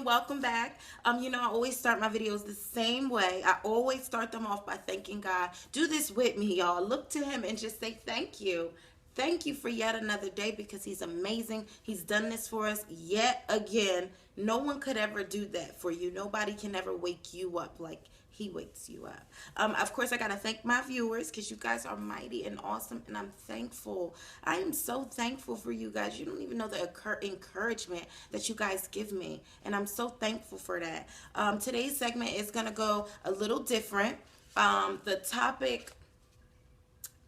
and welcome back. I always start my videos the same way. I always start them off by thanking God. Do this with me, y'all. Look to Him and just say thank you. Thank you for yet another day because He's amazing. He's done this for us yet again. No one could ever do that for you. Nobody can ever wake you up like He wakes you up. Of course, I got to thank my viewers because you guys are mighty and awesome, and I'm thankful. I am so thankful for you guys. You don't even know the encouragement that you guys give me, and I'm so thankful for that. Today's segment is going to go a little different. The topic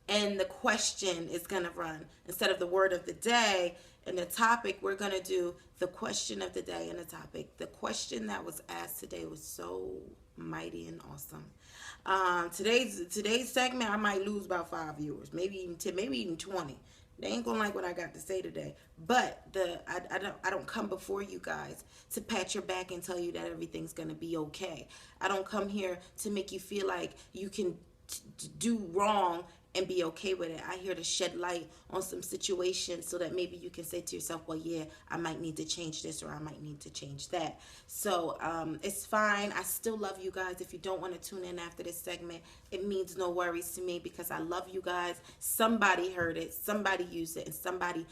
and the question is going to run instead of the word of the day and the topic. We're going to do the question of the day and the topic. The question that was asked today was so mighty and awesome. Today's segment, I might lose about 5 viewers, maybe even 10, maybe even 20. They ain't gonna like what I got to say today. But I don't come before you guys to pat your back and tell you that everything's gonna be okay. I don't come here to make you feel like you can do wrong and be okay with it. I here to shed light on some situations so that maybe you can say to yourself, well, yeah, I might need to change this or I might need to change that. So it's fine. I still love you guys. If you don't want to tune in after this segment, it means no worries to me because I love you guys. Somebody heard it, somebody used it, and somebody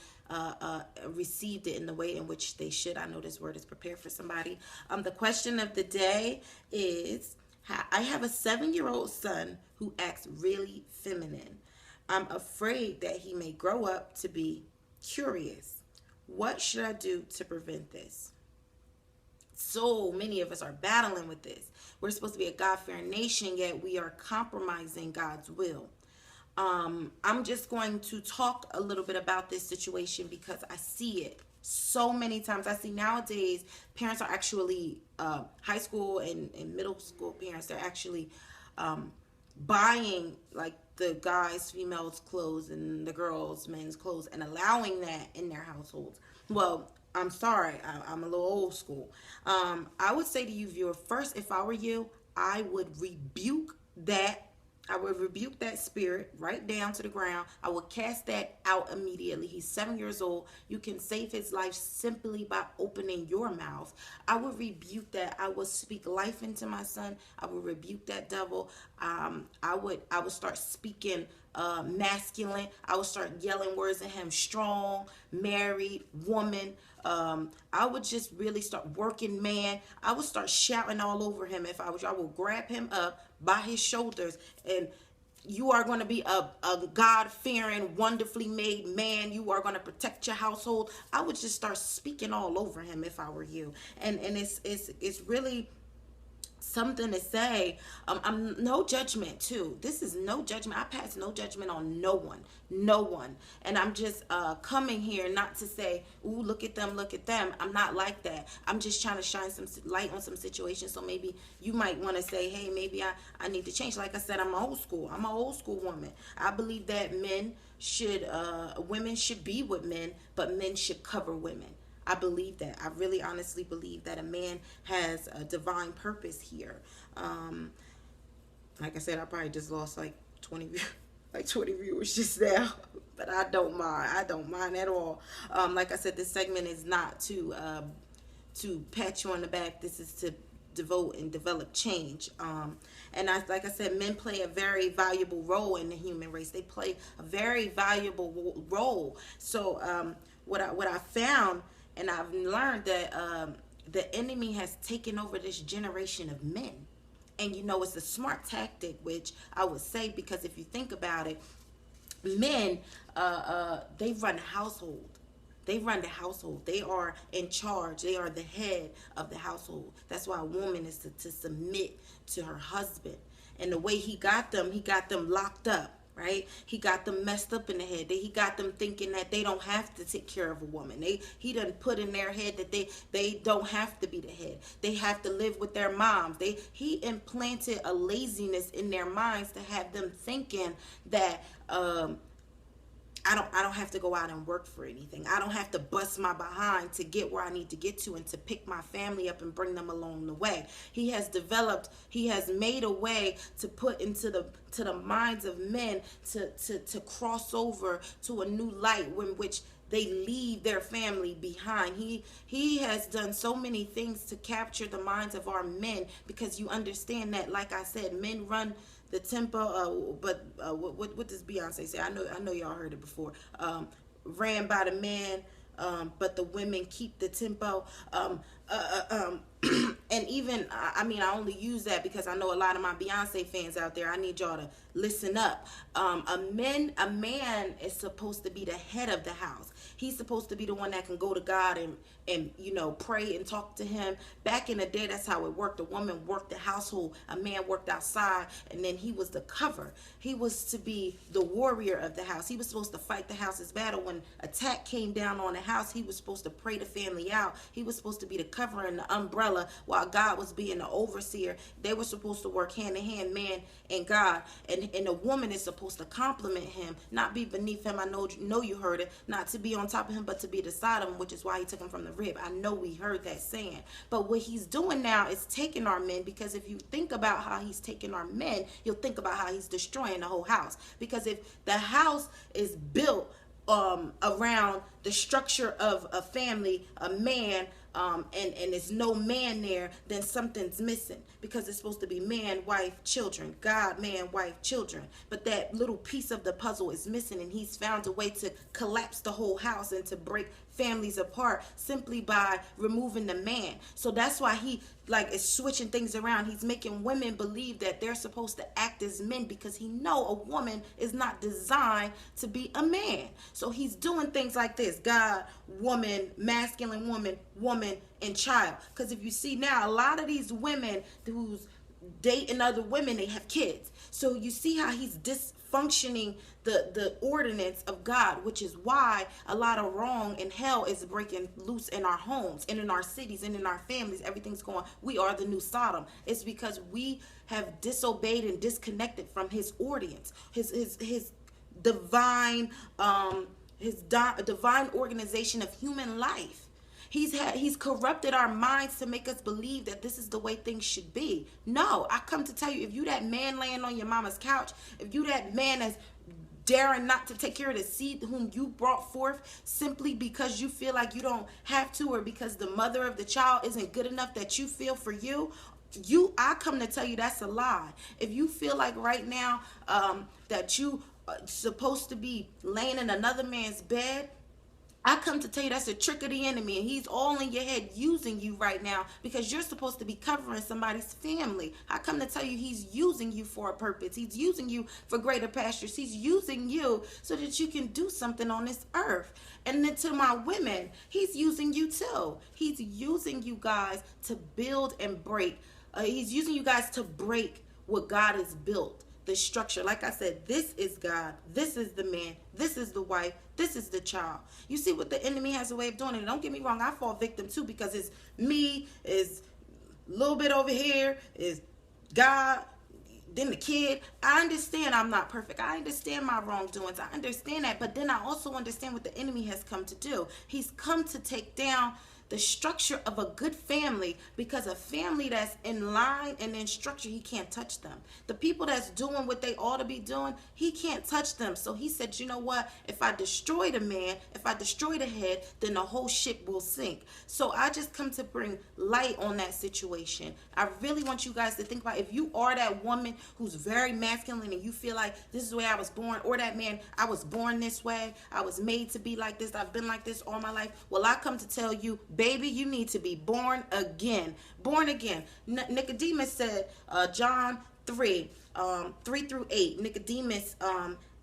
received it in the way in which they should. I know this word is prepared for somebody. The question of the day is, I have a 7-year-old son who acts really feminine. I'm afraid that he may grow up to be curious. What should I do to prevent this? So many of us are battling with this. We're supposed to be a God-fearing nation, yet we are compromising God's will. I'm just going to talk a little bit about this situation because I see it so many times. I see nowadays parents are actually high school and middle school parents. They're actually buying like the guys' females' clothes and the girls' men's clothes and allowing that in their households. Well, I'm sorry, I'm a little old school. I would say to you, viewer, first, if I were you, I would rebuke that. I would rebuke that spirit right down to the ground. I would cast that out immediately. He's 7 years old. You can save his life simply by opening your mouth. I would rebuke that. I would speak life into my son. I would rebuke that devil. I would start speaking masculine. I would start yelling words at him: strong, married, woman. I would just really start working man. I would start shouting all over him if I was. I would grab him up by his shoulders and you are going to be a God-fearing, wonderfully made man. You are going to protect your household. I would just start speaking all over him if I were you. And it's really something to say. I'm no judgment too. This is no judgment. I pass no judgment on no one. And I'm just coming here not to say, ooh, look at them. I'm not like that. I'm just trying to shine some light on some situations. So maybe you might want to say, hey, maybe I need to change. Like I said, I'm old school. I'm an old school woman. I believe that women should be with men, but men should cover women. I believe that. I really honestly believe that a man has a divine purpose here. Like I said, I probably just lost like 20 viewers just now, but I don't mind. I don't mind at all. Like I said, this segment is not to pat you on the back. This is to devote and develop change. And like I said, men play a very valuable role in the human race. They play a very valuable role. So what I found, and I've learned that the enemy has taken over this generation of men. And it's a smart tactic, which I would say, because if you think about it, men, they run the household. They run the household. They are in charge. They are the head of the household. That's why a woman is to submit to her husband. And the way he got them locked up. Right? He got them messed up in the head. He got them thinking that they don't have to take care of a woman. He done put in their head that they don't have to be the head. They have to live with their moms. He implanted a laziness in their minds to have them thinking that I don't have to go out and work for anything. I don't have to bust my behind to get where I need to get to and to pick my family up and bring them along the way. He has made a way to put into the minds of men to cross over to a new light in which they leave their family behind. He has done so many things to capture the minds of our men, because you understand that, like I said, men run the tempo. But what does Beyonce say? I know y'all heard it before. Ran by the man, but the women keep the tempo. And even, I mean, I only use that because I know a lot of my Beyonce fans out there. I need y'all to listen up. A man is supposed to be the head of the house. He's supposed to be the one that can go to God and pray and talk to him. Back in the day, that's how it worked. A woman worked the household, a man worked outside, and then he was the cover. He was to be the warrior of the house. He was supposed to fight the house's battle. When attack came down on the house, he was supposed to pray the family out. He was supposed to be the cover and the umbrella, while God was being the overseer. They were supposed to work hand in hand, man and God. And the woman is supposed to compliment him, not be beneath him. I know you heard it. Not to be on top of him, but to be beside him, which is why he took him from the rib. I know we heard that saying. But what he's doing now is taking our men, because if you think about how he's taking our men, you'll think about how he's destroying the whole house. Because if the house is built around the structure of a family, a man, and there's no man there, then something's missing, because it's supposed to be man, wife, children. God, man, wife, children. But that little piece of the puzzle is missing, and he's found a way to collapse the whole house and to break families apart simply by removing the man. So that's why he is switching things around. He's making women believe that they're supposed to act as men, because he know a woman is not designed to be a man. So he's doing things like this: God, woman, masculine woman, woman, and child. Because if you see now, a lot of these women who's dating other women, they have kids. So you see how he's dysfunctioning the ordinance of God, which is why a lot of wrong and hell is breaking loose in our homes and in our cities and in our families. Everything's going, we are the new Sodom. It's because we have disobeyed and disconnected from his ordinance, his divine divine organization of human life. He's corrupted our minds to make us believe that this is the way things should be. No, I come to tell you, if you that man laying on your mama's couch, if you that man that's daring not to take care of the seed whom you brought forth simply because you feel like you don't have to, or because the mother of the child isn't good enough that you feel for you, I come to tell you that's a lie. If you feel like right now that you are supposed to be laying in another man's bed, I come to tell you that's a trick of the enemy, and he's all in your head using you right now, because you're supposed to be covering somebody's family. I come to tell you he's using you for a purpose. He's using you for greater pastures. He's using you so that you can do something on this earth. And then to my women, he's using you too. He's using you guys to build and break. He's using you guys to break what God has built. The structure. Like I said, this is God, this is the man, this is the wife, this is the child. You see what the enemy has a way of doing, and don't get me wrong, I fall victim too, because it's me, is a little bit over here, is God, then the kid. I understand I'm not perfect. I understand my wrongdoings. I understand that, but then I also understand what the enemy has come to do. He's come to take down the structure of a good family, because a family that's in line and in structure, he can't touch them. The people that's doing what they ought to be doing, he can't touch them. So he said, you know what? If I destroy the man, if I destroy the head, then the whole ship will sink. So I just come to bring light on that situation. I really want you guys to think about, if you are that woman who's very masculine and you feel like this is the way I was born, or that man, I was born this way, I was made to be like this, I've been like this all my life. Well, I come to tell you, baby, you need to be born again. Born again. Nicodemus said, John 3, 3 through 8. Nicodemus,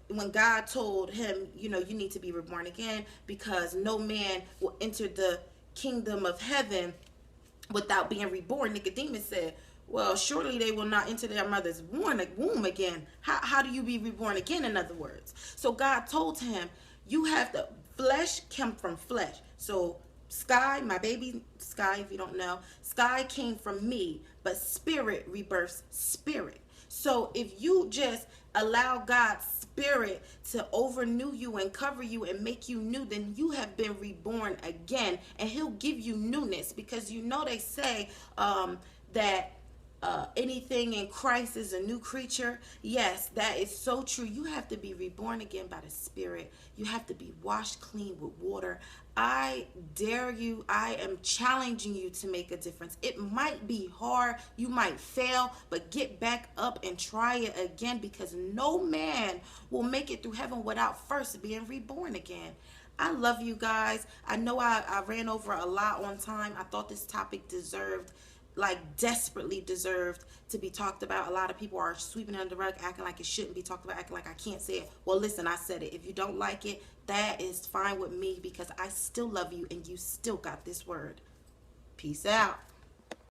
when God told him, you need to be reborn again, because no man will enter the kingdom of heaven without being reborn. Nicodemus said, well, surely they will not enter their mother's womb again. How do you be reborn again, in other words? So God told him, you have the flesh come from flesh. So Sky, my baby Sky, if you don't know, Sky came from me, but spirit rebirths spirit. So if you just allow God's spirit to overnew you and cover you and make you new, then you have been reborn again, and he'll give you newness, because they say that anything in Christ is a new creature. Yes, that is so true. You have to be reborn again by the Spirit. You have to be washed clean with water. I dare you, I am challenging you to make a difference. It might be hard, you might fail, but get back up and try it again, because no man will make it through heaven without first being reborn again. I love you guys. I know I ran over a lot on time. I thought this topic deserved, like desperately deserved, to be talked about. A lot of people are sweeping it under the rug, acting like it shouldn't be talked about, acting like I can't say it. Well, listen, I said it. If you don't like it, that is fine with me, because I still love you and you still got this word. Peace out.